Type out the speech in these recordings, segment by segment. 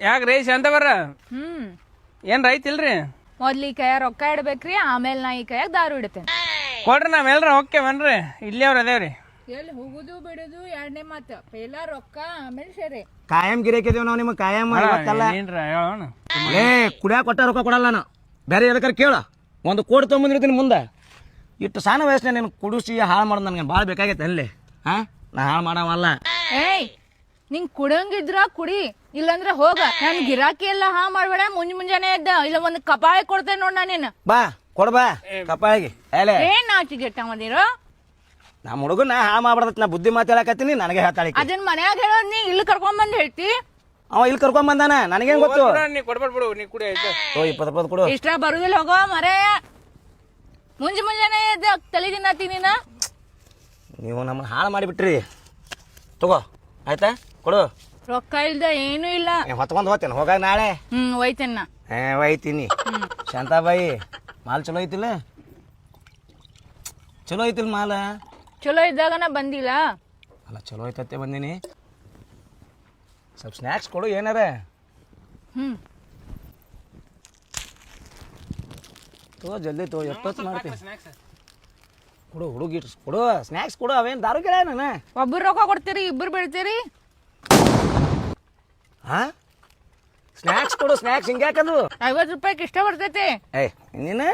ಯಾಕ್ರಿ ಶಾಂತ ಬರ್ರ ಏನ್ ರೈತ ಇಲ್ರಿ? ಮೊದ್ಲು ಈ ಕೈಯಾಗ ರೊಕ್ಕ ಇಡ್ಬೇಕ್ರಿ, ಆಮೇಲೆ ನಾ ಈ ಕೈಯಾಗ ದಾರು ಇಡ್ತೇನೆ. ಕೊಡ್ರಿ ನಾವೆಲ್ರ ಹೋಗ್ತೇವನ್ರಿ, ಇಲ್ಲೇ ಅವ್ರ ಅದೇವ್ರಿ. ಎಲ್ಲಿ ಹೋಗುದು ಬಿಡುದು ಎರಡನೇ ಮಾತು, ಪೈಲ ರೊಕ್ಕ ಆಮೇಲೆ ಸೇರಿ. ಕಾಯಂ ಗಿರೇಕಿದೇವ್ ನಾವು ನಿಮಗೆ ಕಾಯಂ ಹೇಳೋಣ. ಏ ಕುಡಿಯಾಕ ಕೊಟ್ಟ ರೊಕ್ಕ ಕೊಡಲ್ಲ ನಾನು, ಬೇರೆ ಎದಕ್ಕಾರ ಕೇಳ. ಒಂದು ಕೋಟಿ ತೊಗೊಂಬಂದಿರ್ತೀನಿ ಮುಂದೆ. ಇಟ್ಟು ಸಣ್ಣ ವಯಸ್ಸಿನ ನೀನು ಕುಡಿಸಿ ಹಾಳು ಮಾಡೋದು ನನಗೆ ಭಾಳ ಬೇಕಾಗೈತೆ ಅಲ್ಲಿ. ನಾ ಹಾಳು ಮಾಡವಲ್ಲ. ಏಯ್ ನಿಂಗ್ ಕುಡಂಗಿದ್ರ ಕುಡಿ, ಇಲ್ಲಂದ್ರ ಹೋಗ. ನನ್ ಗಿರಾಕಿ ಎಲ್ಲ ಹಾ ಮಾಡ್ಬೇಡ. ಮುಂಜಾನೆ ಎದ್ದ ಇಲ್ಲ ಒಂದು ಕಪಾಳಿ ಕೊಡ್ತೇನೆ ನೋಡ್ ನಾನೇನು. ಬಾ ಕೊಡ್ಬಾ ಕಪಾಳಿಗೆ. ಏನ್ ನಾಚಿಗೆಟ್ಟ ಮದಿರೋ ನಮ್ಮ ಹುಡುಗ ನಾ ಹಾ ಮಾಡ್ಬಾರ್ದತ್. ನಾ ಬುದ್ಧಿ ಮಾತು ಹೇಳಕತ್ತೀನಿ, ನನಗೆ ಹೇಳ್ತಾಳೆ. ಅದನ್ನ ಮನ್ಯಾಗ ಹೇಳೋದ್ ನೀ ಇಲ್ಲಿ ಕರ್ಕೊಂಡ್ ಬಂದ್ ಹೇಳ್ತಿ. ಅವ ಇಲ್ಲಿ ಕರ್ಕೊಂಡ್ ಬಂದಾನ, ನನಗೇನ್ ಗೊತ್ತು. ನೀ ಕೊಡ್ಬಿಡು, ನೀ ಕುಡಿ ಆಯ್ತು. 20 ಕೊಡು. ಇಷ್ಟ ಬರುದಿಲ್ಲ ಹೋಗೋ ಮರೇ. ಮುಂಜಾನೆ ಎದ್ದ ತಲೆ ತಿನ್ನತಿ ನೀನ. ನೀವು ನಮ್ಮನ್ನ ಹಾಳು ಮಾಡಿಬಿಟ್ರಿ. ತಗೋ ಆಯ್ತಾ, ಕೊಡು. ರೊಕ್ಕ ಇಲ್ದ ಏನು ಇಲ್ಲ. ಹೊತ್ಕೊಂಡ್ ಹೋಗ್ತೇನೆ ಹೋಗಾಗ ನಾಳೆ. ಒಯ್ತೇನ. ಒಯ್ತೀನಿ. ಶಾಂತಾಬಾಯಿ ಮಾಲ್ ಚಲೋ ಐತಿಲ್ಲ? ಚಲೋ ಐತಿಲ್ ಮಾಲ? ಚಲೋ ಇದ್ದಾಗ ನಾ ಬಂದಿಲ್ಲ. ಅಲ್ಲ ಚಲೋ ಐತತ್ತೆ ಬಂದೀನಿ. ಸ್ವಲ್ಪ ಸ್ನ್ಯಾಕ್ಸ್ ಕೊಡು ಏನಾರ. ತಗೋ ಜಲ್ದಿ ತಗೋ, ಎಷ್ಟೊತ್ತು ಮಾಡ್ತೀನಿ. ಕೊಡು ಹುಡುಗಿ ಕೊಡು ಸ್ನ್ಯಾಕ್ಸ್ ಕೊಡು. ಅವೇನು ದಾರು ಕೇಳ ನಾನು. ಒಬ್ಬರು ರೊಕ್ಕ ಕೊಡ್ತೀರಿ, ಇಬ್ಬರು ಬೀಳ್ತೀರಿ. ಹಾ ಸ್ನ್ಯಾಕ್ಸ್ ಕೊಡು. ಸ್ನ್ಯಾಕ್ಸ್ ಹಿಂಗ್ಯಾಕದು? 50 ರೂಪಾಯಿಗೆ ಇಷ್ಟ ಬರ್ತೈತಿ. ಏಯ್ ನೀನು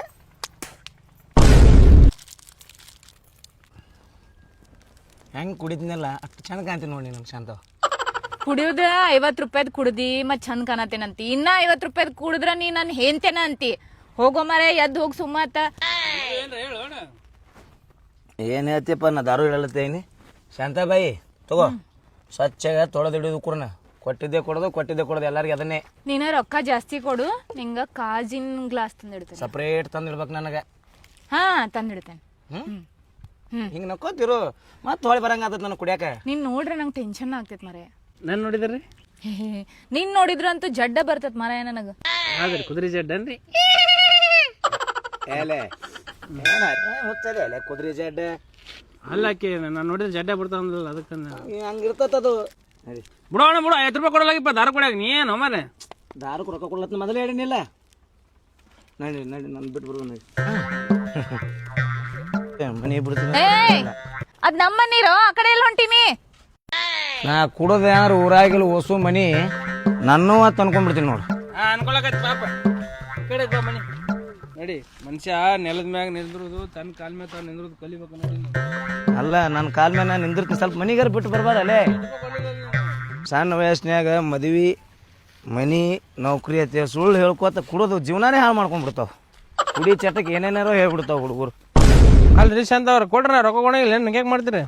ಹೆಂಗ್ ಕುಡಿದ್ನಲ್ಲ ಅಷ್ಟು ಚಂದ ಕಾಣ್ತೀನಿ ನೋಡಿ ನಮ್ ಶಾಂತ. ಕುಡಿಯೋದ 50 ರೂಪಾಯ್ದು ಕುಡ್ದಿ ಮತ್ ಚಂದ ಕಾಣತೇನಂತಿ. ಇನ್ನ 50 ರೂಪಾಯ್ದು ಕುಡಿದ್ರ ನೀ ನನ್ ಹೇಂತೇನ ಅಂತಿ. ಹೋಗೋ ಮರೆ ಎದ್ದು ಹೋಗಿ ಸುಮ್ಮತ್ತ. ಏನ್ ಹೇಳ್ತೀಯಪ್ಪ, ನಾ ದಾರು ಹೇಳತ್ತೇನಿ. ಶಾಂತಾಬಾಯಿ ತಗೋ, ಸ್ವಚ್ಛಗ ತೊಳೆದಿಡೋದು ಕೂಡ. ಕೊಟ್ಟಿದ್ದೆ ಕೊಡೋದು ಎಲ್ಲರಿಗೂ ಅದನ್ನೇ. ನೀನ ರೊಕ್ಕ ಜಾಸ್ತಿ ಕೊಡು, ನಿಂಗ ಕಾಜಿನ ಗ್ಲಾಸ್ ತಂದಿಡ್ತೇನೆ. ಸಪ್ರೇಟ್ ತಂದಿಡ್ಬೇಕು ನನಗೆ. ಹಾ ತಂದಿಡ್ತೇನೆ. ಹಿಂಗ ನಕ್ಕೋತಿರು ಮತ್ತೆ ಹೊಳಿ ಬರಂಗ ಆತದ ನನಗೆ ಕುಡಿಯಾಕ. ನೀನ್ ನೋಡ್ರೆ ನಂಗೆ ಟೆನ್ಷನ್ ಆಗ್ತೈತ್ ಮರೆ. ನಾನು ನೋಡಿದ್ರಿ? ನೀನ್ ನೋಡಿದ್ರಂತೂ ಜಡ್ಡ ಬರ್ತೈತ್ ಮರ ನನಗ. ಹೌದ್ರಿ, ಕುದುರೆ ಜಡ್ಡನ್ರಿ. ಹುಚ್ಚಲೆ ಕುದುರೆ ಜಡ್ಡ ಅಲ್ಲಾಕಿ ನಾನು ನೋಡಿದ್ರೆ ಜಡ್ಡ ಬಿಡ್ತಾವಲ್ಲ, ಅದಕ್ಕೆ ಹಂಗಿರ್ತದ. ಬಿಡೋಣ ಬಿಡು. 50 ರೂಪಾಯಿ ಕೊಡಲಾಗಿಪ್ಪ ದಾರು ಕೊಡ್ಯಾಕ. ನೀ ಏನು ಮಾರೆ ದಾರಕ್ಕೆ ರೊಕ್ಕ ಕೊಡ್ಲತ್ತ ಮೊದಲೇ ಹೇಳಿನಿಲ್ಲ. ನಡಿ ನಾನು ಬಿಟ್ಬಿಡು. ಮನೆ ಬಿಡ್ತೀನಿ. ಅದ್ ನಮ್ಮ ನೀರು ಆ ಕಡೆ ಎಲ್ಲ ಹೊಂಟಿನಿ. ನಾ ಕುಡೋದ ಏನಾರು ಊರಾಗಿಲ್ಲ ಹೊಸು ಮನಿ ನನ್ನೂ ಅಂತ ಅನ್ಕೊಂಡ್ಬಿಡ್ತೀನಿ ನೋಡು. ಅನ್ಕೊಳಕತ್ತಿ ಪಾಪ. ಕಡೆ ಮನಿ ನಡಿ. ಮನುಷ್ಯ ನೆಲದ ಮ್ಯಾಗ ನಿಂದ್ರುದು, ತನ್ನ ಕಾಲ ಮ್ಯಾಗ ತಾನು ನಿಂದ್ರುದು ಕಲಿಬೇಕು ನೋಡಿ. ಅಲ್ಲ ನನ್ನ ಕಾಲ ಮೇಲೆ ನಾನು ನಿಂದಿರ್ತೀನಿ. ಸ್ವಲ್ಪ ಮನಿಗಾರ ಬಿಟ್ಟು ಬರ್ಬಾರಲ್ಲೇ. ಸಣ್ಣ ವಯಸ್ಸಿನಾಗ ಮದ್ವಿ ಮನಿ ನೌಕರಿ ಐತೆ ಸುಳ್ಳು ಹೇಳ್ಕೊತ ಕುಡೋದು ಜೀವನಾನೇ ಹಾಳು ಮಾಡ್ಕೊಂಡ್ಬಿಡ್ತಾವ. ಕುಡಿ ಚಟಕ್ಕೆ ಏನೇನಾರೋ ಹೇಳ್ಬಿಡ್ತಾವ ಹುಡುಗರು. ಅಲ್ರಿ ಶಾಂತ ಅವ್ರ ಕೊಡ್ರ ರೊಕ್ಕ ಕೊಡಂಗಿಲ್ಲ. ನಂಗೆ ಹೇಗೆ ಮಾಡ್ತೀರಿ?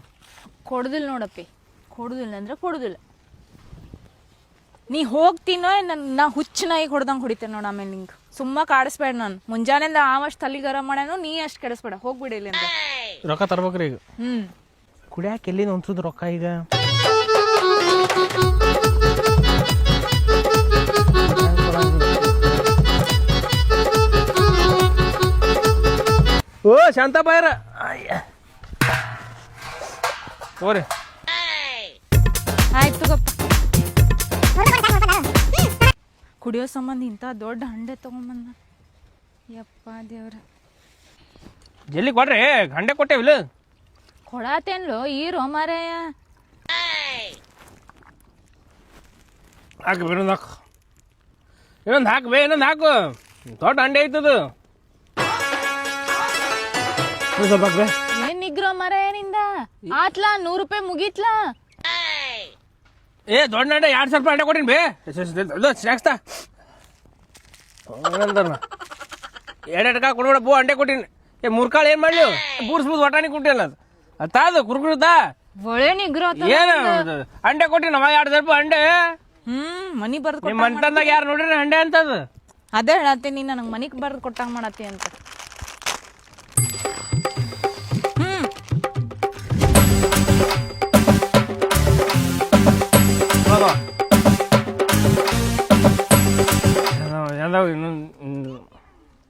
ಕೊಡುದಿಲ್ಲ ನೋಡಪ್ಪಿ, ಕೊಡುದಿಲ್ಲ ಅಂದ್ರೆ ಕೊಡುದಿಲ್ಲ. ನೀ ಹೋಗ್ತೀನೋ ನಾ ಹುಚ್ಚ ನಾಯಿಗೆ ಹೊಡೆದಂಗೆ ಹೊಡಿತೇನೆ ನೋಡ. ಆಮೇಲೆ ನಿಂಗೆ ಸುಮ್ಮ ಕಾಡಿಸ್ಬೇಡ. ನಾನು ಮುಂಜಾನೆಯಿಂದ ಆವಷ್ಟು ತಲೆ ಗರಂ ಮಾಡ್ಯಾನು, ನೀ ಅಷ್ಟು ಕೆಡಿಸ್ಬೇಡ. ಹೋಗ್ಬಿಡಿ ಇಲ್ಲಿ ಅಂತ. ರೊಕ್ಕ ತರ್ಬೇಕ್ರಿ ಈಗ. ಕುಡಿಯಾಕ ಎಲ್ಲಿಂದ ಒಂದ್ಸದ ರೊಕ್ಕ ಈಗ? ಓ ಶಾಂತಾಬಾಯ್ರ ಹೋರಿ. ಆಯ್ತು ಗಪ್ಪ. ಕುಡಿಯೋ ಸಂಬಂಧ ಇಂಥ ದೊಡ್ಡ ಹಂಡೆ ತಗೊಂಬಂದ. ಯಪ್ಪ ದೇವ್ರ. ಜಲ್ದಿ ಕೊಡ್ರಿ, ಗಂಡೆ ಕೊಟ್ಟೇವಿಲ್ಲ. ಕೊಡಾತೇನ್ಲೋ ಈರೋ ಮಾರಾಯ. ಹಾಕು ಇನ್ನೊಂದು ಹಾಕು, ಇನ್ನೊಂದು ಹಾಕು ಬೇ, ಇನ್ನೊಂದು ಹಾಕು. ದೊಡ್ಡ ಹಂಡೆ ಐತದು. ಸ್ವಲ್ಪ ಹಾಕ್ಬೇ. ಏನ್ ನಿಗ್ರೋ ಮಾರಾಯ ನಿಂದ? ಆತ್ಲಾ 100 ರೂಪಾಯಿ ಮುಗೀತ್ಲಾ. ಏ ದೊಡ್ಡ ಹಂಡೆ 2,000 ರೂಪಾಯಿ ಹಂಡೆ ಕೊಟ್ಟಿನಿ ಬೇ. ಸ್ನ್ಯಾಕ್ಸ್ ತಾ ಎರಡೆರಡು ಕಾಳು ಕೊಡ್ಬೇಡ ಬೋ. ಹಂಡೆ ಕೊಟ್ಟಿನಿ. ಏ 3 ಕಾಳು ಏನು ಮಾಡ್ಲಿ? ಬೂರ್ಸ್ಬೂದ್ ಒಟಾಣಿ ಕೊಟ್ಟಿಲ್ಲ ಅದು. ಅದಾದ ಕುರ್ಕುರುದಾ ಒಳ್ಳೆ ನಿಗ್ರೋ. ಏನು ಹಂಡೆ ಕೊಟ್ಟಿನ 2,000 ರೂಪಾಯಿ ಹಂಡೆ. ಮನಿ ಬರ್ದು ನಿಮ್ಮ ಮಂಟನ್ದಾಗ ಯಾರು ನೋಡ್ರಿ ಹಂಡೆ ಅಂತದ? ಅದೇ ಹೇಳತ್ತೀನಿ, ನನಗೆ ಮನಿಗ್ ಬರ್ದು ಕೊಟ್ಟಂಗ ಮಾಡತ್ತಿ ಅಂತ.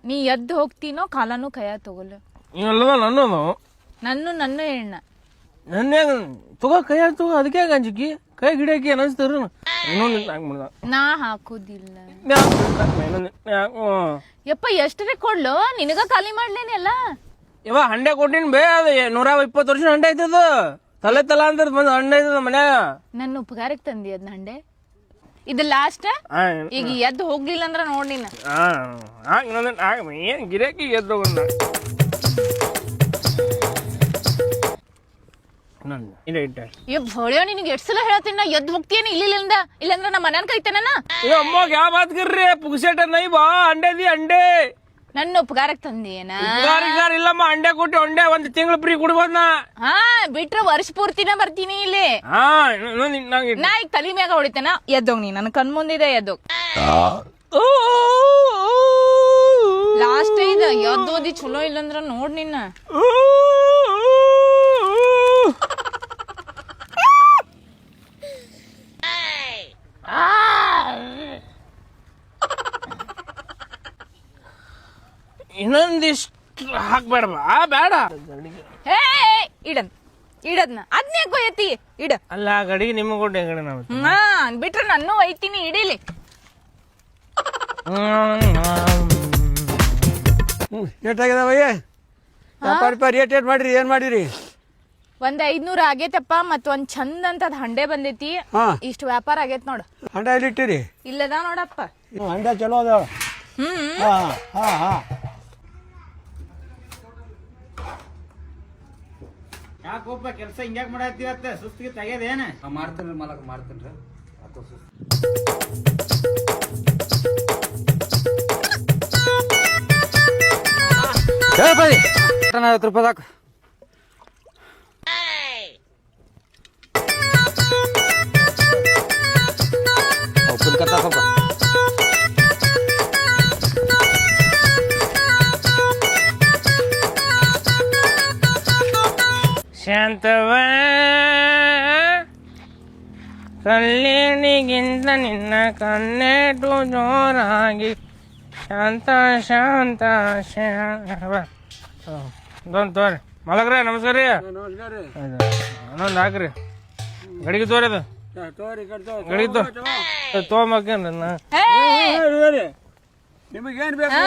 ನೀ ಎದ್ದು ಹೋಗ್ತೀನೋ ಕಾಲನು ಕೈಯ ತಗೊಲ್ಲ. ನನ್ನದು ನನ್ನ ಹೆಣ್ಣ ನನ್ನ ತಗೋ ಕೈ ತಗೋ. ಅದಕ್ಕೆ ಅಂಜಿಕಿ ಕೈ ಗಿಡಕ್ಕೆ ಅನಿಸ್ತಾರ ಇನ್ನೊಂದು ಹಾಕ್ ಮಾಡ್ದ ನಾ ಹಾಕುದಿಲ್ಲ ಇನ್ನೊಂದು ಯಪ್ಪ ಎಷ್ಟರೇ ಕೊಡ್ಲು ನಿನಗ ಖಾಲಿ ಮಾಡ್ಲೇನೆಲ್ಲ ಇವ ಹಂಡೆ ಕೊಟ್ಟಿನ ಬೇ ಅದು 120 ವರ್ಷ ಹಂಡೆ ಐತದ ತಲೆ ತಲ ಅಂತ ಬಂದು ಹಂಡೆ ಐತದ ಮನ್ಯಾಗ ನನ್ನ ಉಪಕಾರಕ್ಕೆ ತಂದಿ ಅದ್ನ ಹಂಡೆ ಇದು ಲಾಸ್ಟ್ ಈಗ ಎದ್ದು ಹೋಗ್ಲಿಲ್ಲ ಅಂದ್ರ ನೋಡ್ ನೀನ್ ಇನ್ನೊಂದು ಏನ್ ಗಿರಾಕಿ ಎದ್ದು ಹೋಗೋಣ ಹೊಳೆಯೋ ನಿನಗೆ ಎಷ್ಟ್ ಸಲ ಹೇಳ್ತೀನಿ ನಾ ಎದ್ದು ಹೋಗ್ತೀನಿ ಇಲ್ಲಿಂದ ಇಲ್ಲಂದ್ರ ನಮ್ಮ ಮನ್ಯಾನ ಕೈತೇನ ಅಮ್ಮ ಯಾವ ಬಾತ್ ಕರ್ರಿ ಪುಗ್ಸೆಟ ನೈ ಬಾ ಅಂಡೆ ದಿ ಅಂಡೆ ನನ್ನ ಉಪಕಾರಕ್ಕೆ ತಂದಿ ಏನ ಉಪಕಾರ ಇಲ್ಲಮ್ಮ ಅಂಡೆ ಕೊಟ್ಟು ಅಂಡೆ ಒಂದ್ ತಿಂಗಳು ಫ್ರೀ ಕೊಡ್ಬೋದ್ ನಾ ಹಾ ಬಿಟ್ರೆ ವರ್ಷ ಪೂರ್ತಿನ ಬರ್ತೀನಿ ಇಲ್ಲಿ ಹಾ ನಾ ಈಗ ತಲಿ ಮ್ಯಾಗ ಹೊಡಿತೇನ ಎದ್ದೋಗ್ ನೀ ನನ್ ಕಣ್ ಮುಂದಿದೆ ಎದ್ದೋಗ್ ಲಾಸ್ಟ್ ಇದ ಎದ್ದೋದಿ ಚಲೋ ಇಲ್ಲಂದ್ರ ನೋಡ್ ನಿನ್ನ ಇನ್ನೊಂದಿಷ್ಟು ಹಾಕ್ಬೇಡವಾ ಬೇಡ ಹೇ ಇಡದ್ನ ಅದ್ನೇ ಕೊಯ್ಯತಿ ಇಡ ಅಲ್ಲ ಗಡಿಗೆ ನಿಮಗೆ ಕೊಟ್ಟೆ ಗಡಿ ನಾವು ಹಾ ಬಿಟ್ರೆ ನಾನು ಒಯ್ತೀನಿ ಇಡೀಲಿ ಏಟಾಗ್ಯದವಯ್ಯ ವ್ಯಾಪಾರ ರೇಟ್ ಮಾಡ್ರಿ ಏನ್ ಮಾಡಿರಿ ಒಂದ್ 500 ಆಗೇತಪ್ಪ ಮತ್ ಒಂದ್ ಚಂದ ಅಂತದ್ ಹಂಡೆ ಬಂದೈತಿ ಹಾ ಇಷ್ಟು ವ್ಯಾಪಾರ ಆಗೇತ್ ನೋಡ ಹಂಡ ಎಲ್ಲಿ ಇಟ್ಟಿರಿ ಇಲ್ಲದ ನೋಡಪ್ಪ ಹಂಡ ಚಲೋ ಅದಾವ ಹಾ ಹಾ ಹಾ ಯಾಕೊಬ್ಬ ಕೆಲಸ ಹಿಂಗ್ಯಾಕ್ ಮಾಡತ್ತೀವತ್ತ ಸುಸ್ತಿಗೆ ತೆಗ್ಯದೇನ ಮಾಡ್ತೇನ್ರಿ ಮಾಲಕ್ ಮಾಡ್ತೇನ್ರಿ ಆತು ಹೇಳ್ಬೈ 50 ರೂಪಾಯಿ ಹಾಕು ಉಪ್ಪಿನಕತ್ತ ಸ್ವಲ್ಪ ಶಾಂತವ ಕಲ್ಲಿನಿಗಿಂತ ನಿನ್ನ ಕಣ್ಣೇಟು ಜೋರಾಗಿ ಶಾಂತ ಶಾಂತ ಶಾಂತ ತೋರಿ ಮಲಗ್ರಿ ನಮಸ್ಕಾರ ರೀ ಇನ್ನೊಂದು ಹಾಕ್ರಿ ಗಡಿಗೆ ತೋರಿ ಅದು ಗಡಿಗೆ ತೊಗೊಂಬಾಕೇನ್ರಿ ನಿಮಗೇನ್ ಬೇಕು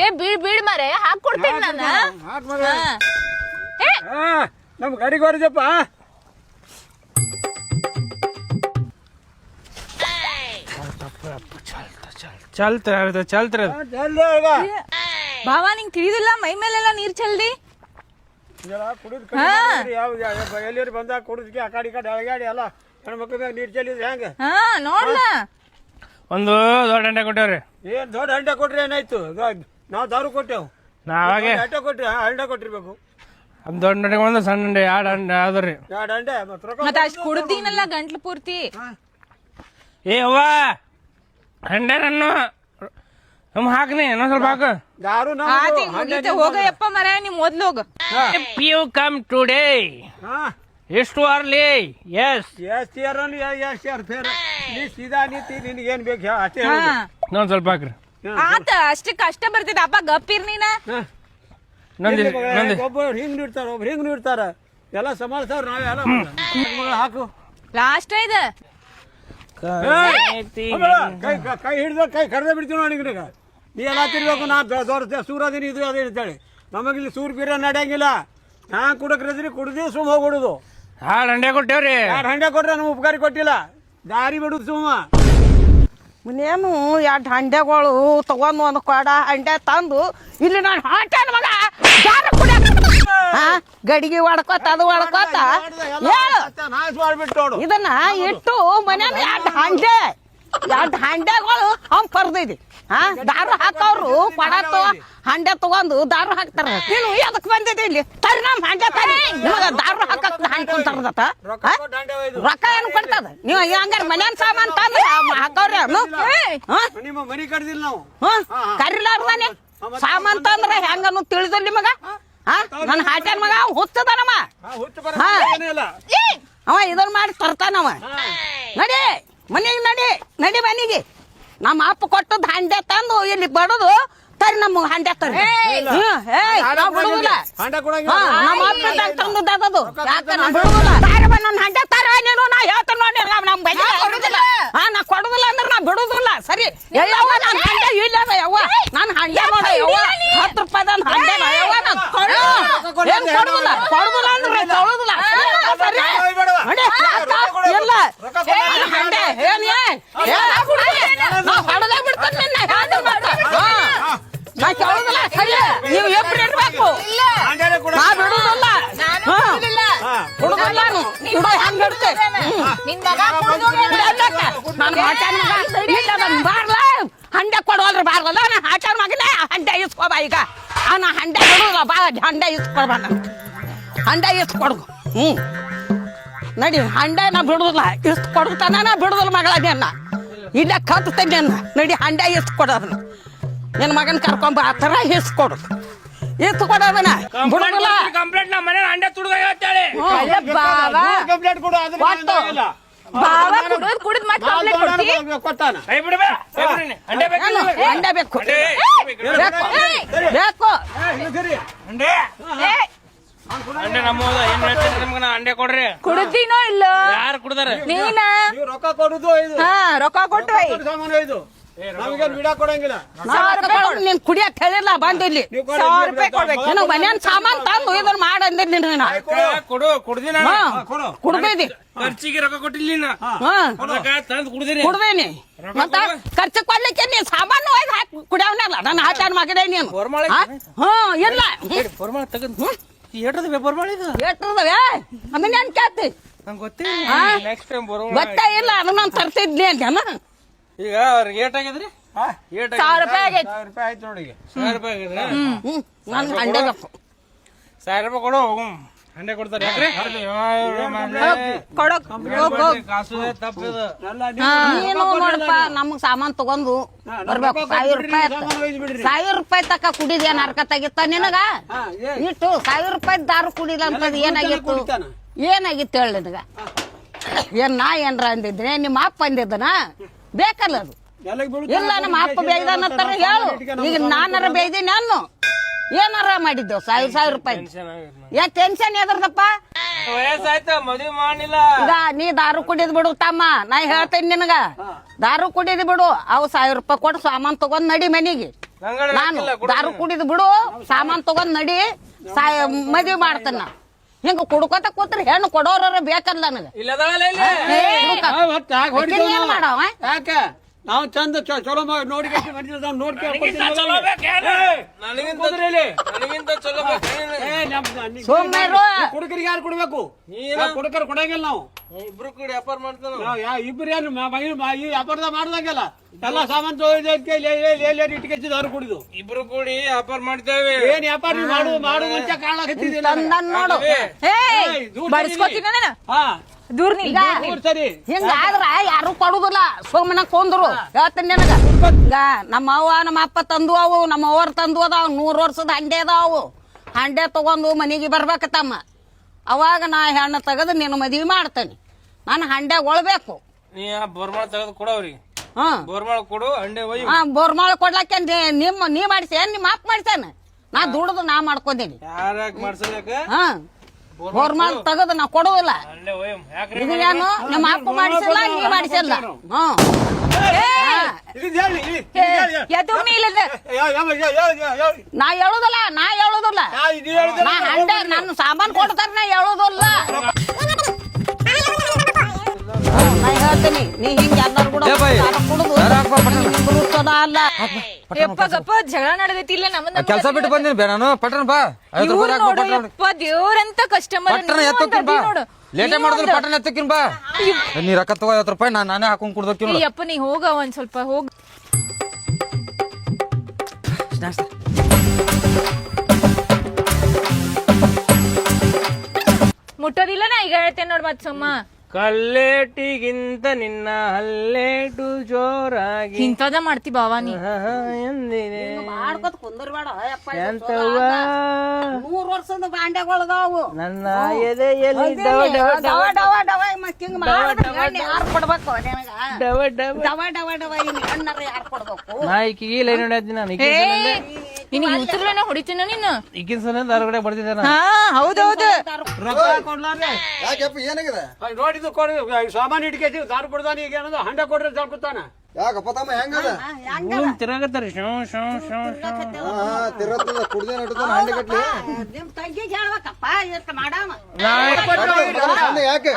ಏ ಬೀಳ್ ಮಾರೆ ಹಾಕೊಡ್ತೇನೆ ನಾನು ನಮ್ ಗಾಡಿಗೆ ಬರದಪ್ಪ ಚಲ್ತ್ರಿ ಭಾವ ನಿಂಗ್ ತಿಳಿದಿಲ್ಲ ಮೈ ಮೇಲೆಲ್ಲ ನೀರ್ ಚಲ್ದಿ ಎಲ್ಲಿ ಬಂದಾಗ ಕುಡಿದ್ಕೆ ಆ ಕಡೆ ಅಳಗಾಡಿ ಎಲ್ಲ ಹೆಣ್ಮಕ್ಳ ನೀರ್ ಚೆಲ್ಲಿದ್ರೆ ಹೆಂಗ ಹಾ ನೋಡ್ಲ ಒಂದು ದೊಡ್ಡ ಅಂಡೆ ಕೊಟ್ಟೇವ್ರಿ ಏನ್ ದೊಡ್ಡ ಹಂಡೆ ಕೊಟ್ರಿ ಏನಾಯ್ತು ನಾವ್ ದಾರು ಕೊಟ್ಟೆವು ನಾವಾಗೆ ಹಂಡೆ ಕೊಟ್ರಿ ಹಂಡೆ ಕೊಟ್ಟಿರ್ಬೇಕು ಅದು ದೊಡ್ಡ ಅಂಡೆ ಒಂದು ಸಣ್ಣ ಅಂಡೆ 2 ಅಂಡೆ ಆದ್ರಿ 2 ಹಂಡೆ ಮತ್ತ ಅಷ್ಟ್ ಕುಡ್ದೀನಲ್ಲ ಗಂಟ್ಲು ಪೂರ್ತಿ ಏ ಅವ್ವ ಅಂಡೆ ನನ್ನ ಹಾಕ್ನಿ ಇನ್ನೊಂದ್ ಸ್ವಲ್ಪ ಹಾಕು ದಾರು ಆತಿ ಮುಗೀತೆ ಹೋಗಯ್ಯಪ್ಪ ಮರ ನೀ ಮೊದ್ಲು ಹೋಗ If you come today, it's too early. Yes. ಎಷ್ಟ್ ಇಯರ್ ಎಷ್ಟ್ ಇಯರ್ ಫೇರ್ ನೀ ಸೀದಾ ನೀತಿ ನಿನಗೇನ್ ಬೇಕು ಅಷ್ಟೇ ಹಾ ಇನ್ನೊಂದ್ ಸ್ವಲ್ಪ ಹಾಕ್ರಿ ಆತ ಅಷ್ಟಕ್ಕೆ ಅಷ್ಟ ಬರ್ತಿದ ಅಪ್ಪ ಗಪ್ಪಿರ್ ನೀನ ಒಬ್ಬರು ಹಿಂಗ್ ನೀಡ್ತಾರ ಒಬ್ರು ಹಿಂಗ್ ನೀಡ್ತಾರ ಎಲ್ಲ ಸಮಾಳ್ತಾರ ನಾವೆಲ್ಲ ಹಾಕು ಲಾಸ್ಟ್ ಇದ ಕೈ ಹಿಡ್ದ ಕೈ ಕಡ್ದ ಬಿಡ್ತೀವಿ ನೋಡಿ ನಿನಗ ನೀ ಎಲ್ಲ ತಿರ್ಬೇಕು ನಾ ದೊಡ್ಡ ಸೂರದಿನ ಇದು ಅದೇ ಅಂತೇಳಿ ನಮಗಿಲ್ಲಿ ಸೂರ್ ಬೀರ ನಡೆಯಂಗಿಲ್ಲ ನಾ ಕುಡಕ್ರದ್ರಿ ಕುಡ್ದಿ ಸುಮ್ ಹೋಗ್ಬಿಡುದು 2 ಅಂಡೆ ಕೊಟ್ಟೇವ್ರಿ 2 ಹಂಡೆ ಕೊಟ್ರೆ ನಮ್ಗೆ ಉಪಕಾರಿ ಕೊಟ್ಟಿಲ್ಲ ದಾರಿ ಬಿಡುದು ಸುಮ್ಮ ಮನೇನು 2 ಹಂಡೆಗಳು ತಗೊಂಡು ಒಂದು ಕೊಡ ಹಂಡೆ ತಂದು ಇಲ್ಲಿ ನಾನು ಹಾಟೇನ ಮಗ ಗಡಿಗೆ ಹೊಡ್ಕೋತ ಅದು ಹೊಡ್ಕೋತ ನಾಶ ಮಾಡ್ಬಿಟ್ಟು ನೋಡು ಇದನ್ನ ಇಟ್ಟು ಮನೇನ 2 ಹಂಡೆ 2 ಹಂಡೆಗಳು ಅವ್ನ್ ಪರ್ದಿದಿ ದಾರು ಹಾಕೋರು ಕೊಡ ಹಂಡೆ ತಗೊಂಡು ದಾರು ಹಾಕ್ತಾರ ನೀನು ಎದಕ್ ಬಂದಿದೆ ಇಲ್ಲಿ ತರಿ ನಮ್ ಹಂಡೆ ತರಿ ನಿಮಗ ದಾರು ಹಾಕಕ್ ಹಾಕೊಂತಾರದತ್ತ ರೊಕ್ಕ ಏನು ಕೊಡ್ತದ ನೀವು ಹಂಗಾರ ಮನ್ಯಾನ ಸಾಮಾನ್ ತಂದ್ರ ಹಾಕವ್ರಿ ನಿಮ್ಮ ಮನಿ ಕಡ್ದಿಲ್ಲ ನಾವು ಕರಿಲಾರ್ದಾನೆ ಸಾಮಾನ್ ತಂದ್ರ ಹೆಂಗನ್ನು ತಿಳಿದಿಲ್ಲ ನಿಮಗ ನನ್ ಹಾಟೇನ್ ಮಗ ಹುಚ್ಚದನವ ಅವ ಇದನ್ ಮಾಡಿ ತರ್ತಾನವ ನಡಿ ಮನಿಗೆ ನಡಿ ಮನಿಗೆ ನಮ್ಮ ಅಪ್ಪ ಕೊಟ್ಟದ್ ಹಂಡೆ ತಂದು ಇಲ್ಲಿ ಬಡದು ತರಿ ನಮ್ಮ ಹಂಡೆ ತರಿ ನಾವ್ ಬಿಡುದಿಲ್ಲ ಹಂಡ ಹಾ, ಕೊಡಂಗಿಲ್ಲ ನಮ್ಮ ಅಪ್ಪದಾಗ ತಂದದ್ದು ಯಾಕೆ ನಾ ಬಿಡುದಿಲ್ಲ ತಾರವ ನನ್ನ ಹಂಡೆ ತರ ನೀನು ನಾ ಹೇಳ್ತೇನೆ ನೋಡಿ ನಮ್ ಬೈಕ್ ಕೊಡುದಿಲ್ಲ ಹಾ ನಾ ಕೊಡುದಿಲ್ಲ ಅಂದ್ರೆ ನಾ ಬಿಡುದಿಲ್ಲ ಸರಿ ಯವ್ವ ನನ್ನ ಹಂಡೆ ಇಲ್ಲ ಯವ್ವ ನನ್ನ ಹಂಡೆ ನೋಡ ಯವ್ವ 10 ರೂಪಾಯಿದ ಹಂಡೆ ಯವ್ವ ನಾನು ಏನ್ ಕೊಡುದಿಲ್ಲ ಅಂದ್ರೆ ಕೊಡುದಿಲ್ಲ ಸರಿ ಹಂಡೆ ಇಲ್ಲ ನನ್ನ ಹಂಡೆ ಏನ್ ನಾ ಹೊಡೆದೇ ಬಿಡ್ತೇನೆ ನಿನ್ನ ಹ್ಯಾಂಡ್ ನಾ ಕೇಳುದಿಲ್ಲ ಸರಿ ನೀವು ಎಬ್ರು ಇರ್ಬೇಕು ಹಂಡೇನೆ ಕೊಡ ನಾ ಬಿಡುದಿಲ್ಲ ಬಿಡುದಿಲ್ಲ ನಾನು ಬಿಡು ಹೆಂಗ್ ಬಿಡ್ತೆ ನಿನ್ ಮಗ ಬಾರ್ಲ ಹಂಡೆ ಕೊಡೋಲ್ರಿ ಬಾರ್ಲಲ್ಲ ನಾ ಆಚಾರ ಮಗನೇ ಹಂಡೆ ಇಸ್ಕೊಬ ಈಗ ನಾ ಹಂಡೆ ಬಿಡುದಿಲ್ಲ ಬಾ ಹಂಡೆ ಇಸ್ಕೊಡ್ಬ ನಾನು ಹಂಡೆ ಇಸ್ಕೊಡ್ದು ನಡಿ ಹಂಡೆ ನಾ ಬಿಡುದಿಲ್ಲ ಇಷ್ಟು ಕೊಡ್ತಾನ ನಾ ಬಿಡುದಿಲ್ಲ ಮಗಳ ಅದೇನ ಇಲ್ಲ ಕತ್ತೇನೆ ನಡಿ ಹಂಡೆ ಇಷ್ಟು ಕೊಡೋದನ್ನ ನಿನ್ನ ಮಗನ ಕರ್ಕೊಂಬ ಆ ಥರ ಇಸ್ಕೊಡು ಇಷ್ಟು ಕೊಡೋದನ್ನ ಬಿಡುದಿಲ್ಲ ಕಂಪ್ಲೇಂಟ್ ನಮ್ಮ ಮನೆ ಅಂಡೆ ತುಡುಗ ಹೇಳ್ತಾಳೆ ಬಾವ ಕಂಪ್ಲೇಂಟ್ ಕೊಡು ಅದನ್ನ ಒಟ್ಟು. ಇಲ್ಲ ಬಾವ ಕುಡಿದ್ ಮತ್ತೆ ಕಂಪ್ಲೇಂಟ್ ಕೊಡ್ತಿ ಕೊಟ್ಟಾನ ಕೈ ಬಿಡಬೇ ಅಂಡೆ ಬೇಕು ಹಂಡೆ ಬೇಕು ಬೇಕು ಸರಿ ಅಂಡೆ ಅಂಡೆ ನಮ್ಮದ ಏನ್ ಹೇಳ್ತೀರಿ ನಿಮ್ಗೆ ನಾ ಅಂಡೆ ಕೊಡ್ರಿ ಕುಡ್ದಿನೋ ಇಲ್ಲ ಯಾರು ಕುಡ್ದಾರ ನೀನ ನೀವು ರೊಕ್ಕ ಕೊಡುದು ಇದು ಹಾ ರೊಕ್ಕ ಕೊಟ್ಟು ದೊಡ್ಡ ಸಾಮಾನು ಇದು ನಮಗೆ ಬಿಡ ಕೊಡಂಗಿಲ್ಲ ನೀನ್ ಕುಡಿಯಕ್ ಹೇಳಿಲ್ಲ ಬಂದು ಇಲ್ಲಿ ನೀವು ನಿನಗ್ ಮನ್ಯಾನ್ ಸಾಮಾನ್ ತಂದು ಇದನ್ನ ಮಾಡಂದಿ ನಿನ್ನ ಕೊಡು ಕುಡ್ದಿನ ಕುಡ್ದೇದಿ ಖರ್ಚಿಗೆ ರೊಕ್ಕ ಕೊಟ್ಟಿಲ್ಲ ನೀನು ಅದಕ್ಕ ತಂದು ಕುಡ್ದಿರಿ ಕುಡ್ದೇನಿ ಮತ್ತ ಖರ್ಚು ಕೊಡ್ಲಿಕ್ಕೆ ನೀನ್ ಸಾಮಾನು ಒಯ್ದು ಹಾಕಿ ಕುಡಿಯವನಲ್ಲ ನನ್ನ ಆಚಾರ ಮಗನೇ ನೀನು ಬರ್ಮಾಳ ಇಲ್ಲ ಬರ್ಮಾಳ ತಗದ್ ಏಟದ ಬರ್ಮಾಳ ಇದು ಎಟ್ಟದವೇ ಅದನ್ನ ಏನ್ ಕೇಳ್ತಿ ನಂಗೆ ಗೊತ್ತಿಲ್ಲ ನೆಕ್ಸ್ಟ್ ಟೈಮ್ ಬರ್ಮಾಳ ಗೊತ್ತೇ ಇಲ್ಲ ಅದನ್ನ ನಾನು ತರ್ತಿದ್ನಿ ಅಂತ ಈಗ ಅವ್ರಿಗೆ ಏಟ್ ಆಗಿದ್ರಿ ಏಟ್ 1000 ರೂಪಾಯಿ ಆಗೈತಿ 1000 ರೂಪಾಯಿ ಆಯ್ತು ನೋಡಿ ಈಗ 1000 ರೂಪಾಯಿ ಆಗಿದ್ರೆ ನನ್ ಹಂಡೆ ಬೇಕು 1000 ರೂಪಾಯಿ ಕೊಡು ಹೋಗು ಹಂಡೆ ಕೊಡ್ತಾರೆ ಯಾಕ್ರಿ ಕೊಡಕ್ ಕಾಸು ತಪ್ಪಿದ ನೀನು ನೋಡಪ್ಪ ನಮಗ್ ಸಾಮಾನ್ ತಗೊಂಡು ಬರ್ಬೇಕು 1000 ರೂಪಾಯಿ ಸಾಮಾನು ಒಯ್ದು ಬಿಡ್ರಿ 1000 ರೂಪಾಯಿ ತಕ ಕುಡಿದೇನ್ ಹರ್ಕತ್ತಾಗಿತ್ತ ನಿನಗ ಇಟ್ಟು 1000 ರೂಪಾಯಿ ದಾರು ಕುಡಿಲ್ಲ ಅಂತದ್ ಏನಾಗಿತ್ತು ಏನಾಗಿತ್ತು ಹೇಳಿ ನಿನಗ ಏನ್ ನಾ ಏನ್ರ ಅಂದಿದ್ರೆ ನಿಮ್ಮ ಅಪ್ಪ ಅಂದಿದ್ದನ ಬೇಕಲ್ಲ ಅದು ಇಲ್ಲ ನಮ್ಮ ಅಪ್ಪ ಬೇಯ್ದಾನತ್ತಾರ ಹೇಳು ಈಗ ನಾನಾರ ಬೇಯ್ದೀನಿ ನಾನು ಏನಾರ ಮಾಡಿದ್ದೇವ್ 1000 ರೂಪಾಯಿ ಯಾ ಟೆನ್ಷನ್ ಎದ್ರದಪ್ಪ ವಯಸ್ಸಾಯ್ತ ಮದ್ವಿ ಮಾಡಿಲ್ಲ ಈಗ ನೀ ದಾರು ಕುಡಿದ್ ಬಿಡು ತಮ್ಮ ನಾ ಹೇಳ್ತೇನೆ ನಿನಗ ದಾರು ಕುಡಿದ್ ಬಿಡು ಅವು 1000 ರೂಪಾಯಿ ಕೊಟ್ಟು ಸಾಮಾನ್ ತಗೊಂಡ್ ನಡಿ ಮನಿಗೆ ನಾನು ದಾರು ಕುಡಿದ್ ಬಿಡು ಸಾಮಾನ್ ತಗೊಂಡ್ ನಡಿ ಮದ್ವಿ ಮಾಡ್ತೇನೆ ನಾ ಹಿಂಗ ಕುಡ್ಕೋತ ಕೂತ್ರಿ ಹೆಣ್ಣು ಕೊಡೋರ ಬೇಕಲ್ಲ ನನಗ ಇಲ್ಲದಾಳಲ್ಲ ಇಲ್ಲಿ ಏನ್ ಮಾಡವ ಯಾಕೆ ನಾವು ಚಂದ ಚಲೋ ನೋಡಿ ನನಗಿಂತ ಚಲೋ ಸುಮ್ಮನೆ ಕುಡುಕರಿಗೆ ಯಾರು ಕೊಡ್ಬೇಕು ಕುಡುಕರು ಕೊಡಂಗಿಲ್ಲ ನಾವು ಇಬ್ರು ಕೂಡ ವ್ಯಾಪಾರ ಮಾಡ್ತಾನ ಇಬ್ರು ಏನು ಈ ವ್ಯಾಪಾರದ ಮಾಡ್ದಂಗೆಲ್ಲ ಎಲ್ಲ ಸಾಮಾನು ಇಟ್ಕೆಚ್ಚಿದ ಅವ್ರು ಕುಡಿದು ಇಬ್ರು ಕೂಡಿ ವ್ಯಾಪಾರ ಮಾಡ್ತೇವೆ ಏನ್ ವ್ಯಾಪಾರ ನೀವು ಮಾಡು ಮುಂಚೆ ಕಾಣಕತ್ತಿದ್ದೀನಿ ತಂದನ್ ನೋಡು ಬಡಿಸ್ಕೊತೀನಿ ನಾನು ಹಾ ದೂರ ನೀ ಸರಿ ಹಿಂಗಾದ್ರ ಯಾರು ಕೊಡುದಿಲ್ಲ ಸುಮ್ಮನೆ ಕೊಂದ್ರು ಹೇಳ್ತೀನಿ ನಿನಗ ಈಗ ನಮ್ಮ ಅವ್ವ ನಮ್ಮ ಅಪ್ಪ ತಂದು ಅವು ನಮ್ಮ ಅವ್ವರ್ ತಂದು ಅದಾವ 100 ವರ್ಷದ ಹಂಡೆ ಅದಾವು ಹಂಡೆ ತಗೊಂಡು ಮನೆಗೆ ಬರ್ಬೇಕತ್ತಮ್ಮ ಅವಾಗ ನಾ ಹೆಣ್ಣು ತೆಗೆದು ನೀನು ಮದ್ವಿ ಮಾಡ್ತೇನೆ ನಾನು ಹಂಡೆ ಒಳ್ಬೇಕು ನೀ ಬೋರ್ಮಾಳ ತೆಗೆದು ಕೊಡು ಅವ್ರಿಗೆ ಹ್ಮ್ ಬೋರ್ಮಾಳ ಕೊಡು ಅಂಡೆ ಒಯ್ಯಿ ಬೋರ್ಮಾಳ ಕೊಡ್ಲಕ್ಕೆ ನೀ ಮಾಡಿಸೇನ್ ನಿಮ್ಮ ಅಪ್ಪ ಮಾಡಿಸೇನ ನಾ ದುಡ್ದು ನಾ ಮಾಡ್ಕೊಂಡೀನಿ ಯಾರಾಗ ಮಾಡ್ಸಲ್ಯಾಕ ಹಾ ಬೋರ್ಮಾಳ ತೆಗೆದು ನಾ ಕೊಡುದಿಲ್ಲ ಅಂಡೆ ಒಯ್ಯ ಯಾಕ್ರಿ ಇದು ಏನು ನಿಮ್ಮ ಅಪ್ಪ ಮಾಡಿಸಿಲ್ಲ ನೀ ಮಾಡಿಸಿಲ್ಲ ಹ್ಮ್ ಎದ್ದು ನೀ ಇಲ್ಲದ ನಾ ಹೇಳುದಿಲ್ಲ ನಾ ಹಂಡೆ ನನ್ನ ಸಾಮಾನ್ ಕೊಡ್ತಾರ ನಾ ಹೇಳುದಿಲ್ಲ ನಾ ಹೇಳ್ತೀನಿ ನೀ ಹಿಂಗ ಎಲ್ಲಾರು ಕೂಡ ಅಲ್ಲ ಯಪ್ಪ ಗಪ್ಪ ಜಗಳ ನಡೆದೈತಿ ಇಲ್ಲ ನಮ್ಮ ಕೆಲಸ ಬಿಟ್ಟು ಬಂದಿನಿ ಬೇ ನಾನು ಪಟ್ಟಣ ಬಾ 5 ರೂಪಾಯಿ ಹಾಕು ನೋಡು ಪಟ್ಟಣ ಯಪ್ಪ ದೇವ್ರಂತ ಕಸ್ಟಮರ್ ಪಟ್ಟಣ ಎತ್ತಕ್ಕಿನ್ ಬಾ ಲೇಟೇ ಮಾಡಿದ್ರೆ ಪಟ್ಟಣ ಎತ್ತಕ್ಕಿನ್ ಬಾ ನೀ ರೊಕ್ಕ ತಗೋ 50 ರೂಪಾಯಿ ನಾನೇ ಹಾಕೊಂಡ್ ಕುಡ್ದಕ್ಕಿನ್ ಯಪ್ಪ ನೀ ಹೋಗ ಒಂದ್ ಸ್ವಲ್ಪ ಹೋಗ ಮುಟ್ಟೋದಿಲ್ಲ ನಾ ಈಗ ಹೇಳ್ತೇನೆ ನೋಡ್ ಮತ್ ಸುಮ್ಮ ಕಲ್ಲೇಟಿಗಿಂತ ನಿನ್ನ ಹಲ್ಲೇಟು ಜೋರಾಗಿ ಇಂಥದ ಮಾಡ್ತಿ ಬಾವ ನೀ ಎಂದಿದೆ ಮಾಡ್ಕೊತ ಕುಂದರ್ಬೇಡ ಎಂತವ್ವ 100 ವರ್ಷದ ಬಾಂಡೆಗಳದಾವು ನನ್ನ ಎದೆಯಲ್ಲಿ ಡವ ಡವ ಡವ ಡವ ಡವ ಮತ್ ಹಿಂಗ್ ಮಾಡಿ ಯಾರು ಕೊಡ್ಬೇಕು ನಿನಗ ಡವ ಡವ ಡವ ಡವ ಡವ ಹಿಂಗ್ ಹೆಣ್ಣರ ಯಾರು ಕೊಡ್ಬೇಕು ನಾ ಈಕಿಗೆ ಲೈನ್ ಹೊಡ್ಯಾತೀನಿ ನಾನು ನಿನ್ ಉತ್ತರನ ಹೊಡಿತೀನ ನೀನು ಈಗಿನ ಸಲ ಹೊರಗಡೆ ಬರ್ತಿದ್ದೆ ನಾನು ಹಾ ಹೌದೌದು ರೊಕ್ಕ ಕೊಡ್ಲಾರ್ದೆ ಯಾಕೆಪ್ಪ ಏನಾಗಿದೆ ನೋಡಿದ್ದು ಕೊಡ ಸಾಮಾನು ಇಟ್ಕೇತಿ ದಾರು ಕೊಡ್ದಾನ ಈಗ ಏನದು ಹಂಡ ಕೊಡ್ರೆ ತಳ್ಕೊತಾನ ಯಾಕಪ್ಪ ತಮ್ಮ ಹೆಂಗದ ತಿರುಗತ್ತಾರೆ ತಿರತ್ತದ ಕುಡ್ದೆ ನಡ್ತಾನ ಹಂಡೆ ಕಟ್ಲಿ ನಿಮ್ ತಂಗಿಗೆ ಹೇಳ್ಬೇಕಪ್ಪ ಎಷ್ಟು ಮಾಡಾಮ ಯಾಕೆ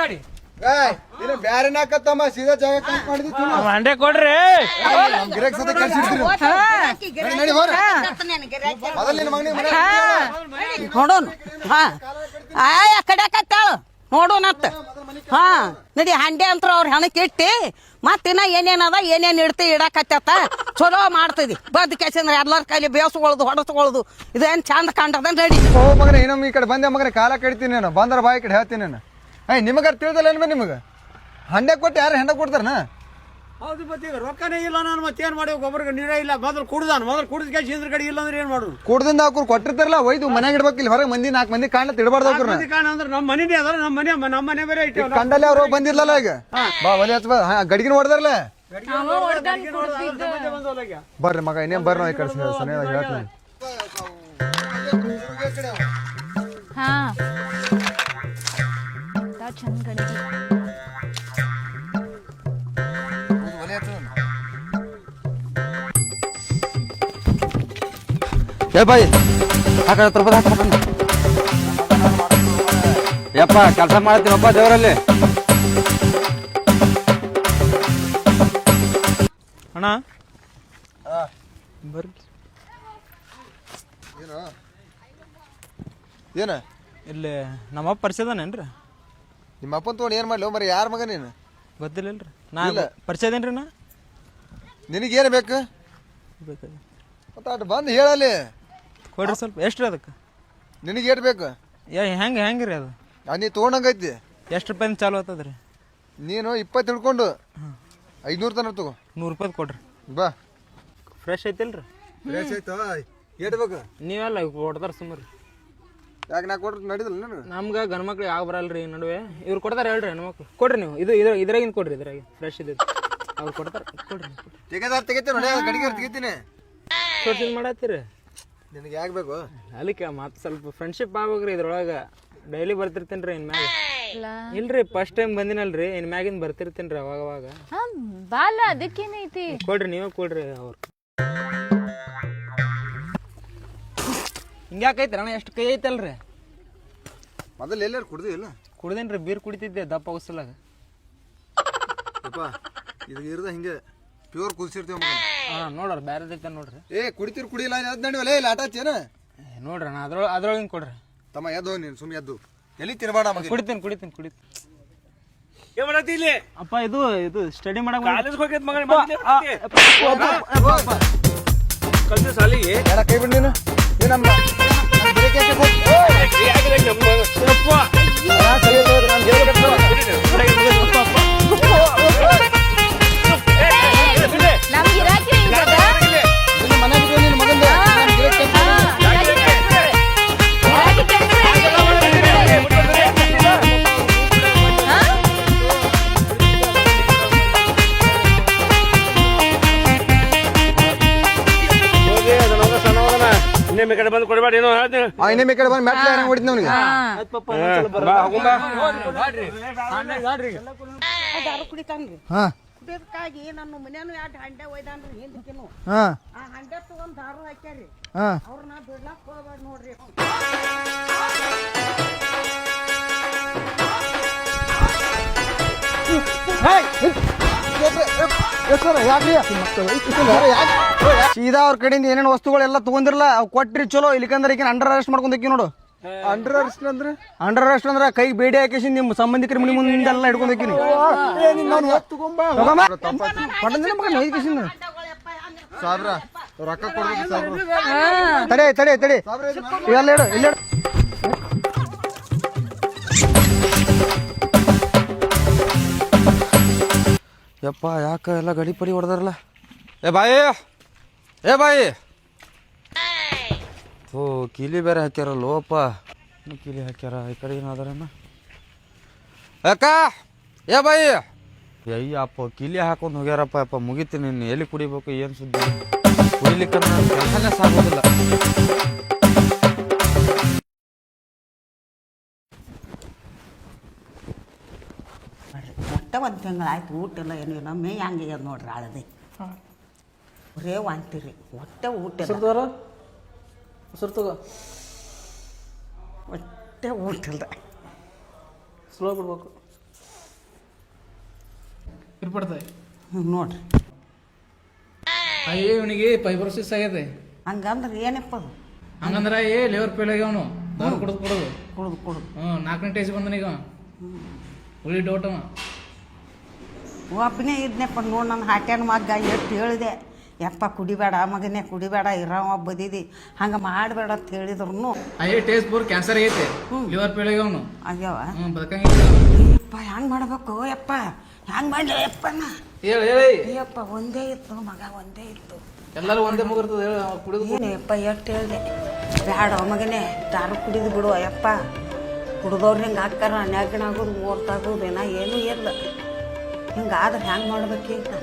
ಗಾಡಿ ಇಲ್ಲ ಬ್ಯಾರೆ ನಾಕತ್ತಮ್ಮ ಸೀದಾ ಜಾಗ ಕಂಪ್ ಮಾಡಿದ್ವಿ ಹಂಡೆ ಕೊಡ್ರಿ ನಮ್ ಗಿರಾಕ್ ಸದ ಕಳ್ಸಿರ್ತೀರಿ ನಡಿ ಹೋರ ಮೊದಲ ನಿನ್ನ ಮಗನಿಗೆ ಮನೆ ನೋಡೋಣ ಹಾ ಆ ಕಡೆ ಕತ್ತಾಳು ನೋಡೋಣತ್ತ ಹಾ ನಡಿ ಹಂಡೆ ಅಂತ ಅವ್ರ ಹೆಣಕ್ಕೆ ಇಟ್ಟಿ ಮತ್ತಿನ್ನ ಏನೇನದ ಏನೇನ್ ಇಡ್ತಿ ಇಡಕತ್ತ ಚಲೋ ಮಾಡ್ತಿದಿ ಬಂದ್ ಕೆಸಂದ್ರೆ ಎಲ್ಲರ ಕೈಲಿ ಬೇಸ್ಗೊಳ್ದು ಹೊಡಸ್ಗೊಳ್ದು ಇದೇನ್ ಚಂದ ಕಂಡದ ನಡಿ ಓ ಮಗನ ಇನ್ನೊಮ್ಮೆ ಈ ಕಡೆ ಬಂದೆ ಮಗನ ಕಾಲ ಕಡಿತೀನಿ ನಾನು ಬಂದ್ರ ಬಾಯಿ ಕಡೆ ಹೇಳ್ತೀನಿ ನಾನು ನಿಮಗಾರ ತಿಳಿದಲ್ಲ ಏನ್ಬ ನಿಮಗೆ ಹಂಡೆ ಕೊಟ್ಟು ಯಾರು ಹೆಂಡ ಕೊಡ್ತಾರನ ಹೌದು ಮತ್ತೆ ಈಗ ರೊಕ್ಕನೇ ಇಲ್ಲ ನಾನು ಮತ್ತೇನ್ ಮಾಡಿ ಗೊಬ್ಬರ ನೀರೇ ಇಲ್ಲ ಮೊದಲು ಕುಡ್ದಾನ ಮೊದಲು ಕುಡಿದ ಕ್ಯಾಶ್ ಇದ್ರ ಕಡೆ ಇಲ್ಲ ಅಂದ್ರೆ ಏನ್ ಮಾಡುದು ಕುಡ್ದಿಂದ ಹಾಕುರ್ ಕೊಟ್ಟಿರ್ತಾರಲ್ಲ ಒಯ್ದು ಮನ್ಯಾಗ ಇಡ್ಬೇಕಿಲ್ಲ ಹೊರಗೆ ಮಂದಿ 4 ಮಂದಿ ಕಾಣ್ಲ ತಿಡ್ಬಾರ್ದು ಅವ್ರನ್ನ ಕಾರಣ ಅಂದ್ರೆ ನಮ್ಮ ಮನೆನೇ ಅದ ನಮ್ಮ ಮನೆ ಬೇರೆ ಇಟ್ಟು ಕಂಡಲ್ಲಿ ಅವ್ರು ಬಂದಿರ್ಲಲ್ಲ ಈಗ ಬಾ ಒಲೆ ಹಚ್ಚ ಗಡಿಗಿನ ಹೊಡೆದಾರಲ್ಲ ಬರ್ರಿ ಮಗ ಇನ್ನೇನ್ ಬರ್ರಿ ನಾವು ಈ ಕಡೆ ಹೇಳ್ತೀನಿ ಹಾ ಚಂದ ಗಡಿಗೆ ಏ ಬಾಯ್ ಹಾಕ ರೂಪಾಯಿ ಹಾಕ ಯಪ್ಪ ಕೆಲಸ ಮಾಡ್ತೀನಪ್ಪ ದೇವರಲ್ಲಿ ಅಣ್ಣ ಬರ್ರಿ ಏನ ಇಲ್ಲಿ ನಮ್ಮಪ್ಪ ಪರಿಚಯದಾನೇನ್ರಿ ನಿಮ್ಮ ಅಪ್ಪನ ತೊಗೊಂಡು ಏನು ಮಾಡ್ಲಿ ಮರಿ ಯಾರ ಮಗ ನೀನು ಗೊತ್ತಿಲ್ಲಲ್ರಿ ನಾ ಪರಿಚಯ ಅದೇನ್ರಿ ನಾ ನಿನಗೇನು ಬೇಕು ಮತ್ತೆ ಅಟ್ ಬಂದು ಹೇಳಲ್ಲಿ ಕೊಡ್ರಿ ಸ್ವಲ್ಪ ಎಷ್ಟು ಅದಕ್ಕೆ ನಿನಗೆ ಏಟ್ ಬೇಕು ಹೆಂಗೆ ರೀ ಅದು ನೀ ತೊಗೊಂಡಂಗೈತಿ ಎಷ್ಟು ರೂಪಾಯಿಂದ ಚಾಲು ಆಗ್ತದ್ರಿ ನೀನು 20 ಹಿಡ್ಕೊಂಡು 500 ತನಕ ತಗೋ 100 ರೂಪಾಯಿ ಕೊಡ್ರಿ ಬಾ ಫ್ರೆಶ್ ಐತಿಲ್ರಿ ಫ್ರೆಶ್ ಆಯ್ತಾ ಏಟ್ ಬೇಕು ನೀವೆಲ್ಲ ಕೊಡ್ತಾರ ಸುಮ್ಮರಿ ಯಾಕೆ ನಾ ಕೊಡ್ರಿ ನಡೀದಲ್ಲ ನನಗೆ ನಮ್ಗೆ ಗಂಡು ಮಕ್ಳು ಯಾವ ಬರಲ್ರಿ ನಡುವೆ ಇವ್ರು ಕೊಡ್ತಾರೆ ಹೇಳ್ರಿ ಹೆಣ್ಮಕ್ಳು ಕೊಡ್ರಿ ನೀವು ಇದ್ರಾಗಿಂದ ಕೊಡ್ರಿ ಇದ್ರಾಗ ಫ್ರೆಶ್ ಇದೆ ಅವ್ರು ಕೊಡ್ತಾರೆ ಕೊಡ್ರಿ ತೆಗಿತೀನಿ ನೋಡಿ ಗಡಿಗೆ ತೆಗಿತೀನಿ ಸೋಚಿನ ಮಾಡತ್ತೀರಿ ನಿನಗೆ ಯಾಕೆ ಬೇಕು ಅದಕ್ಕೆ ಮತ್ತೆ ಸ್ವಲ್ಪ ಫ್ರೆಂಡ್ಶಿಪ್ ಆಗ್ಬೇಕ್ರಿ ಇದ್ರೊಳಗೆ ಡೈಲಿ ಬರ್ತಿರ್ತೇನೆ ರೀ ಇನ್ಮ್ಯಾಗ ಇಲ್ರಿ ಫಸ್ಟ್ ಟೈಮ್ ಬಂದಿನಲ್ರಿ ಇನ್ಮ್ಯಾಗಿಂದ ಬರ್ತಿರ್ತೇನೆ ರೀ ಅವಾಗ ಹಾ ಬಾಲ ಅದಕ್ಕೇನೈತಿ ಕೊಡ್ರಿ ನೀವೇ ಕೊಡ್ರಿ ಅವ್ರು ಹಿಂಗ್ಯಾಕೈತಿ ಅಣ್ಣ ಎಷ್ಟು ಕೈ ಐತಲ್ರಿ ಮೊದಲು ಎಲ್ಲಾರು ಕುಡ್ದಿಲ್ಲ ಕುಡ್ದೇನ್ರಿ ಬೀರ್ ಕುಡಿತಿದ್ದೆ ದಪ್ಪ ಅವಸಲಾಗ ಅಪ್ಪ ಇದು ಇರದ ಹಿಂಗೆ ಪ್ಯೂರ್ ಕುದಿಸಿರ್ತೀವಿ ಮಗ ನೋಡ್ರಿ ಬ್ಯಾರೆ ನೋಡ್ರಿ ಕುಡಿತೀರಿ ಕುಡಿಲ್ಲ ಅದ್ ನಡಿವಲ್ಲ ಇಲ್ಲ ಆಟ ಹಚ್ಚೇನ ನೋಡ್ರಿ ಅಣ್ಣ ಅದ್ರೊಳಗಿನ ಕೊಡ್ರಿ ತಮ್ಮ ಎದ್ದು ನೀನು ಸುಮ್ಮನೆ ಎದ್ದು ಎಲ್ಲಿ ತಿನ್ಬೇಡ ಮಗ ಕುಡಿತೀನಿ ಏನ್ ಮಾಡತ್ತಿ ಇಲ್ಲಿ ಅಪ್ಪ ಇದು ಸ್ಟಡಿ ಮಾಡಕ್ ಕಾಲೇಜ್ ಹೋಗ್ಯದ ಮಗನ ಕಲ್ತ ಸಾಲಿಗೆ ಯಾರ ಕೈ ಬಿಡ್ ನೀನು ಏನಮ್ಮ ನಮ್ಗೆ ಇರಾಕೆ ಇನ್ನೊಮ್ಮೆ ಕಡೆ ಬಂದು ಕೊಡಬೇಡ ಏನೋ ಇನ್ನೊಮ್ಮೆ ಕಡೆ ಬಂದು ಮೆಟ್ಲ ಹೆಂಗ್ ಹೊಡಿದ್ ನವ್ನಿಗೆ ದಾರು ಕುಡಿತಾನ್ರಿ ಹಾ ಕುಡಿಯೋದಕ್ಕಾಗಿ ನನ್ನ ಮನ್ಯಾನು 2 ಹಂಡೆ ಒಯ್ದಾನ್ರಿ ಹಿಂದಕ್ಕಿನು ಹಾ ಆ ಹಂಡೆ ತಗೊಂಡ್ ದಾರು ಹಾಕ್ಯಾರಿ ಹಾ ಅವ್ರನ್ನ ಬಿಡ್ಲಾಕ್ ಹೋಗ್ಬೇಡ ನೋಡ್ರಿ ಸೀದಾ ಅವ್ರ ಕಡೆಯಿಂದ ಏನೇನು ವಸ್ತುಗಳೆಲ್ಲ ತಗೊಂಡಿರಲ್ಲ ಅವ್ ಕೊಟ್ರಿ ಚಲೋ ಇಲ್ಲಿಕಂದ್ರೆ ಈಗ ಅಂಡರ್ ಅರೆಸ್ಟ್ ಮಾಡ್ಕೊಂಡಕ್ಕಿ ನೋಡು ಅಂಡರ್ ಅರೆಸ್ಟ್ ಅಂದ್ರೆ ಕೈ ಬೇಡಿ ಹಾಕಿಸಿ ನಿಮ್ಮ ಸಂಬಂಧಿಕರ ಮನೆ ಮುಂದೆಲ್ಲ ಹಿಡ್ಕೊಂಡಕ್ಕಿ ಸಾವಿರ ರೊಕ್ಕ ಕೊಡ್ಬೇಕು ತಡೆ ಇವೆಲ್ಲ ಇಡು ಇಲ್ಲ ಯಪ್ಪ ಯಾಕೆ ಎಲ್ಲ ಗಡಿ ಪಡಿ ಹೊಡೆದಾರಲ್ಲ. ಏ ಬಾಯಿ ಓ ಕೀಲಿ ಬೇರೆ ಹಾಕ್ಯಾರಲ್ಲೋಪ್ಪ. ಕೀಲಿ ಹಾಕ್ಯಾರ ಈ ಕಡೆ ಏನಾದಾರಣ್ಣ. ಅಕ್ಕ ಏ ಬಾಯಿ ಅಯ್ಯಪ್ಪ ಕೀಲಿ ಹಾಕೊಂಡು ಹೋಗ್ಯಾರಪ್ಪ. ಅಪ್ಪ ಮುಗಿತೀನಿ ನೀನು ಎಲ್ಲಿ ಕುಡಿಬೇಕು ಏನು ಸುದ್ದಿ ಕುಡಿಲಿಕ್ಕೆ ಕೆಲಸನೇ ಸಾಗೋದಿಲ್ಲ. ಒಟ್ಟ ಒಂದು ತಿಂಗಳಾಯ್ತು ಊಟ ಇಲ್ಲ ಏನು ಇಲ್ಲ ಮೇ ಹಂಗೆ ನೋಡ್ರಿ ಆಳದಿ ಬರೇ ವಾಂತಿರಿ ಒಟ್ಟೆ ಊಟ ಇಲ್ಲ. ಒಟ್ಟೆ ಊಟ ಇಲ್ಲ. ಸ್ಲೋ ಬಿಡ್ಬೇಕು ಇರ್ಪಡ್ತಾವೆ ನೋಡ್ರಿ ಅಯ್ಯೇ ಇವನಿಗೆ ಫೈಬ್ರೋಸಿಸ್ ಆಗೈತೆ. ಹಂಗಂದ್ರೆ ಏನಪ್ಪ ಅದು ಹಂಗಂದ್ರೆ ಲಿವರ್ ಫೇಲ್ ಆಗ್ಯಾವನು ದಾರು ಕುಡಿದು ಕುಡ್ದು ಕುಡ್ದು 4ನೇ ಟೇಜ್ ಬಂದನೀಗ ಉಳಿ ಡೌಟ್ ಅವ. ಒಬ್ಬನೇ ಇದ್ನಪ್ಪ ನೋಡಿ ನನ್ನ ಹಾಟ್ಯಾನ ಮಗ್ಗ ಎಷ್ಟು ಹೇಳಿದೆ ಯಪ್ಪ ಕುಡಿಬೇಡ ಮಗನೇ ಕುಡಿಬೇಡ ಇರವ ಬದಿದಿ ಹಂಗೆ ಮಾಡಬೇಡ ಅಂತ ಹೇಳಿದ್ರು ಅಯ್ಯೇ ಟೇಸ್ಟ್ ಪೂರ್ ಕ್ಯಾನ್ಸರ್ ಆಗೈತೆ ಲಿವರ್ ಫೇಲ್ ಆಗ್ಯಾವನು ಆಗ್ಯಾವ. ಬದುಕಂಗಿಲ್ಲ. ಯಪ್ಪ ಹೆಂಗೆ ಮಾಡ್ಬೇಕು ಯಪ್ಪ ಹೆಂಗೆ ಮಾಡಲಿ ಯಪ್ಪ ನಾ ಹೇಳಿ ಅಯ್ಯಪ್ಪ ಒಂದೇ ಇತ್ತು ಮಗ ಒಂದೇ ಇತ್ತು ಎಲ್ಲರೂ ಒಂದೇ ಮುಗಿರ್ತದೆ ಕುಡಿದು. ಏನಪ್ಪ ಎಷ್ಟು ಹೇಳಿದೆ ಬ್ಯಾಡ ಮಗನೇ ದಾರು ಕುಡಿದು ಬಿಡು ಅಯ್ಯಪ್ಪ ಕುಡ್ದವ್ರು ಹಿಂಗೆ ಹಾಕ್ತಾರ ನೆಗಣಾಗೋದು ಮೂರ್ತಾಗೋದು ಏನೋ ಏನೂ ಇಲ್ಲ ಹಿಂಗಾದ್ರೆ ಹೆಂಗೆ ಮಾಡ್ಬೇಕೀಗ